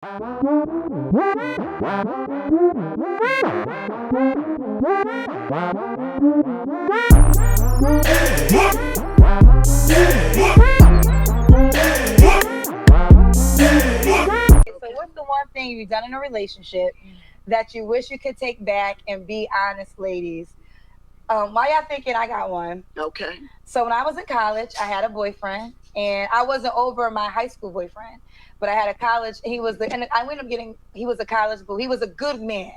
What's the one thing you've done in a relationship that you wish you could take back and be honest, ladies? Why y'all thinking I got one? Okay. So when I was in college, I had a boyfriend, and I wasn't over my high school boyfriend, but I had a college. And I ended up getting. He was a college boo. He was a good man,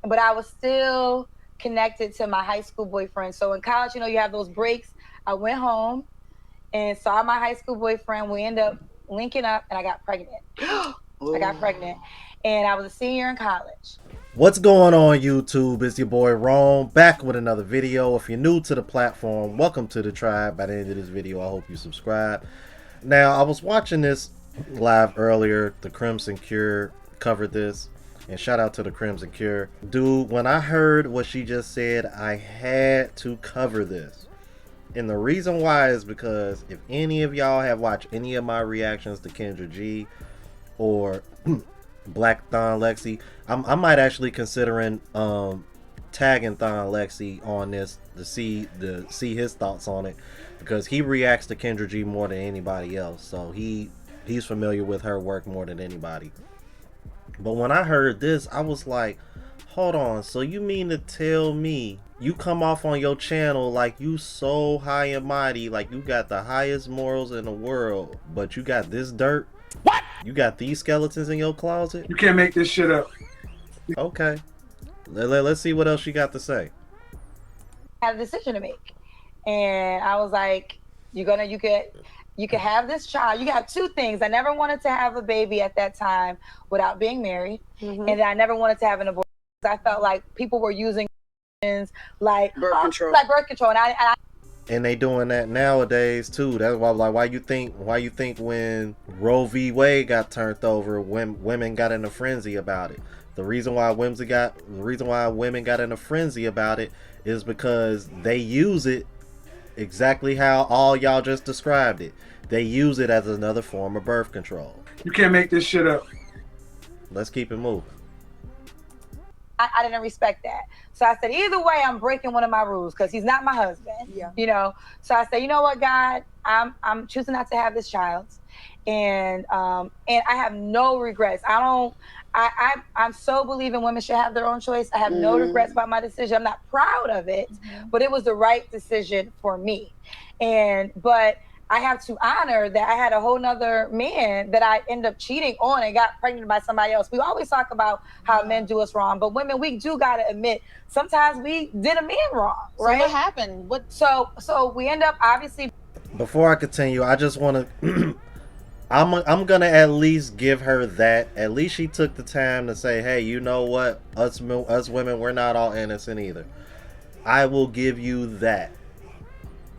but I was still connected to my high school boyfriend. So in college, you have those breaks. I went home and saw my high school boyfriend. We ended up linking up, and I got pregnant. I got pregnant, and I was a senior in college. What's going on, YouTube? It's your boy Rome, back with another video. If you're new to the platform, welcome to the tribe. By the end of this video, I hope you subscribe. Now, I was watching this live earlier. The Crimson Cure covered this, and shout out to the Crimson Cure. Dude, when I heard what she just said, I had to cover this. And the reason why is because if any of y'all have watched any of my reactions to Kendra G or Black Thon Lexi, I might actually considering tagging Thon Lexi on this to see his thoughts on it, because he reacts to Kendra G more than anybody else, so he's familiar with her work more than anybody. But when I heard this, I was like, hold on, so you mean to tell me you come off on your channel like you so high and mighty, like you got the highest morals in the world, but you got this dirt? What? You got these skeletons in your closet? You can't make this shit up. Okay. Let's see what else you got to say. I had a decision to make, and I was like, you could have this child. You have two things. I never wanted to have a baby at that time without being married, and I never wanted to have an abortion. I felt like people were using like birth control, and they doing that nowadays too. That's why, like, why you think when Roe v. Wade got turned over, when women got in a frenzy about it. The reason why women got in a frenzy about it is because they use it exactly how all y'all just described it. They use it as another form of birth control. You can't make this shit up. Let's keep it moving. I didn't respect that. So I said, either way, I'm breaking one of my rules because he's not my husband. Yeah. So I said, you know what, God, I'm choosing not to have this child. And I have no regrets. I'm so believing women should have their own choice. I have no regrets about my decision. I'm not proud of it, but it was the right decision for me. But I have to honor that I had a whole nother man that I ended up cheating on and got pregnant by somebody else. We always talk about how men do us wrong, but women, we do gotta admit sometimes we did a man wrong, right? So what happened? So we end up obviously. Before I continue, I just want to. I'm gonna at least give her that. At least she took the time to say, "Hey, you know what? Us women, we're not all innocent either." I will give you that.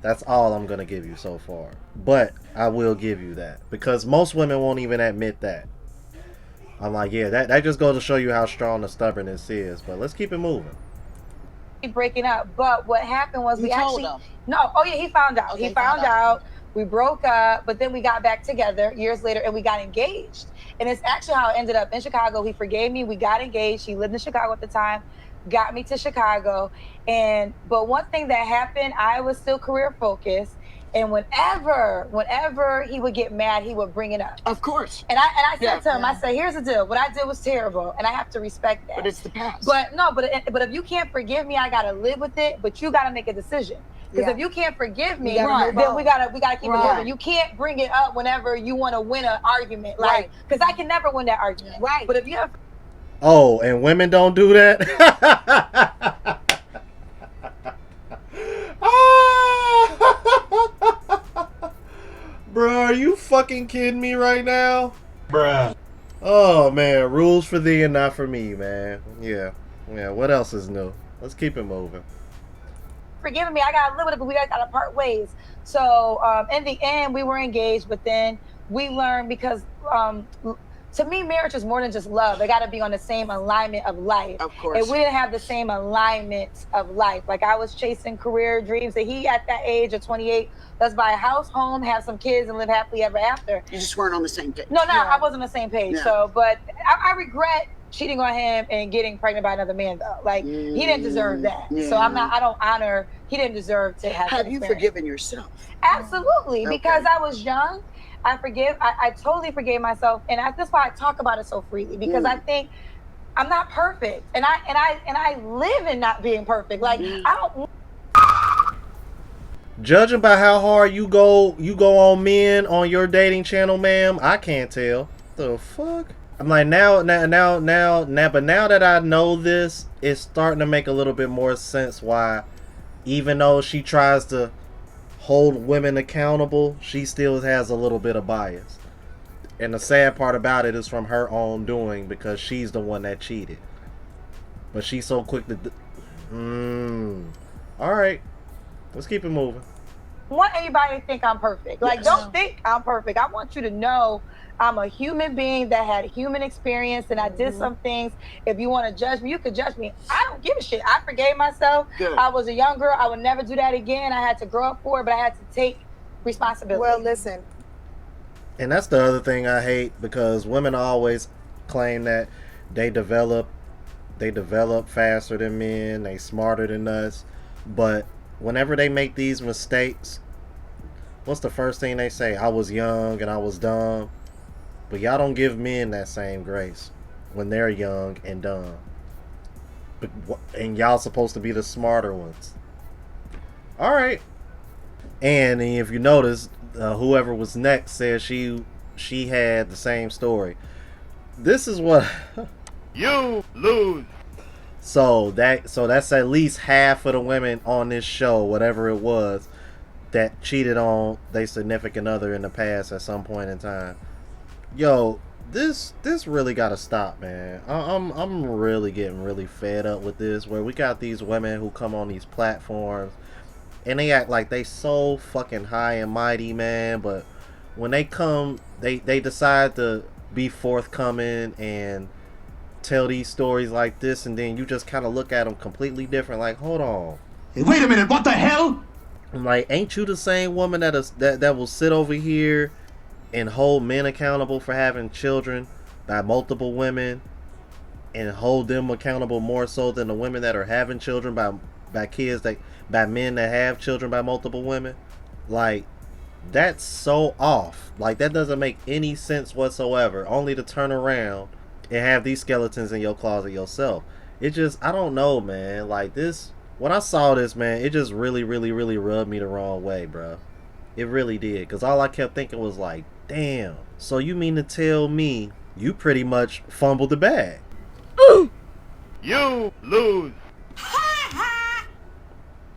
That's all I'm gonna give you so far. But I will give you that, because most women won't even admit that. I'm like, yeah, that just goes to show you how strong the stubbornness is. But let's keep it moving. Breaking up, but what happened was he found out. Okay, he found out. We broke up, but then we got back together years later, and we got engaged. And it's actually how it ended up in Chicago. He forgave me. We got engaged. He lived in Chicago at the time. Got me to Chicago. But one thing that happened, I was still career focused. And whenever he would get mad, he would bring it up. Of course. And I said to him, I said, here's the deal. What I did was terrible, and I have to respect that. But it's the past. But if you can't forgive me, I gotta live with it. But you gotta make a decision. Because if you can't forgive me, then we gotta keep it moving. You can't bring it up whenever you want to win an argument, like, because I can never win that argument. Right. But if you have. Oh, and women don't do that. Bro, are you fucking kidding me right now? Bruh. Oh man, rules for thee and not for me, man. Yeah. What else is new? Let's keep it moving. Forgiving me, I gotta live with it, but we gotta part ways. So in the end, we were engaged, but then we learned, because to me, marriage is more than just love. They got to be on the same alignment of life. Of course. If we didn't have the same alignment of life, like I was chasing career dreams, and he at that age of 28, let's buy a house, home, have some kids, and live happily ever after. You just weren't on the same page. No, I wasn't on the same page. Yeah. So, but I regret cheating on him and getting pregnant by another man, though. Like, he didn't deserve that. Yeah. So I don't honor, he didn't deserve to have Have you forgiven yourself? Absolutely, Okay. because I was young. I totally forgave myself, and that's why I talk about it so freely, because I think I'm not perfect, and I live in not being perfect. Like, I don't. Judging by how hard you go on men on your dating channel, ma'am, I can't tell. The fuck? I'm like, now, but now that I know this, it's starting to make a little bit more sense why, even though she tries to hold women accountable, she still has a little bit of bias. And the sad part about it is from her own doing, because she's the one that cheated. But she's so quick to... Alright. Let's keep it moving. I want anybody to think I'm perfect. Like, don't think I'm perfect. I want you to know I'm a human being that had human experience, and I did some things. If you want to judge me, you could judge me. I don't give a shit. I forgave myself. Good. I was a young girl. I would never do that again. I had to grow up for it, but I had to take responsibility. Well, listen. And that's the other thing I hate, because women always claim that they develop faster than men, they smarter than us. But whenever they make these mistakes, what's the first thing they say? I was young and I was dumb. But y'all don't give men that same grace when they're young and dumb. And y'all supposed to be the smarter ones. Alright. And if you notice, whoever was next said she had the same story. This is what... You lose. So that's at least half of the women on this show, whatever it was, that cheated on their significant other in the past at some point in time. Yo, this really gotta stop, man. I'm really getting really fed up with this, where we got these women who come on these platforms and they act like they so fucking high and mighty, man, but when they come, they decide to be forthcoming and tell these stories like this, and then you just kind of look at them completely different, like, hold on. Hey, wait a minute, what the hell? I'm like, ain't you the same woman that will sit over here and hold men accountable for having children by multiple women, and hold them accountable more so than the women that are having children by men that have children by multiple women? Like, that's so off. Like, that doesn't make any sense whatsoever, only to turn around and have these skeletons in your closet yourself. It just, I don't know, man. Like, this, when I saw this, man, it just really rubbed me the wrong way, bro. It really did, because all I kept thinking was like, damn, so you mean to tell me you pretty much fumbled the bag? You lose.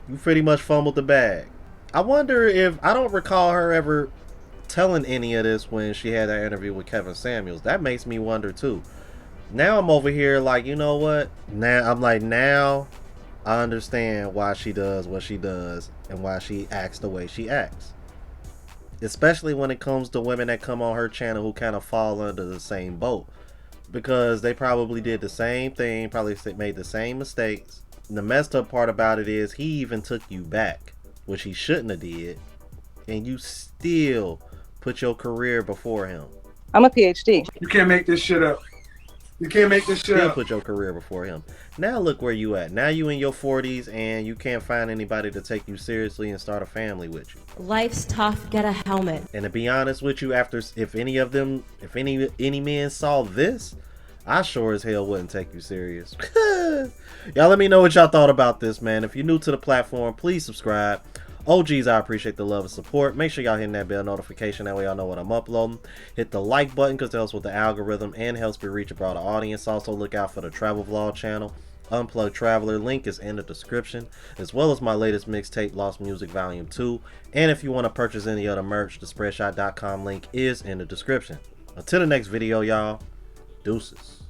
You pretty much fumbled the bag. I wonder if, I don't recall her ever telling any of this when she had that interview with Kevin Samuels. That makes me wonder too. Now I'm over here like, you know what? Now I understand why she does what she does and why she acts the way she acts. Especially when it comes to women that come on her channel who kind of fall under the same boat. Because they probably did the same thing, probably made the same mistakes. And the messed up part about it is he even took you back, which he shouldn't have did. And you still put your career before him. I'm a PhD. You can't make this shit up. You can't make this shit Still up. put your career before him. Now look where you at. Now you in your 40s and you can't find anybody to take you seriously and start a family with you. Life's tough, get a helmet. And to be honest with you, if any men saw this, I sure as hell wouldn't take you serious. Y'all let me know what y'all thought about this, man. If you're new to the platform, please subscribe. OGs, I appreciate the love and support. Make sure y'all hitting that bell notification. That way y'all know when I'm uploading. Hit the like button because it helps with the algorithm and helps me reach a broader audience. Also look out for the travel vlog channel, Unplugged Traveler. Link is in the description, as well as my latest mixtape, Lost Music Volume 2. And if you want to purchase any other merch, the spreadshot.com link is in the description. Until the next video, y'all, deuces.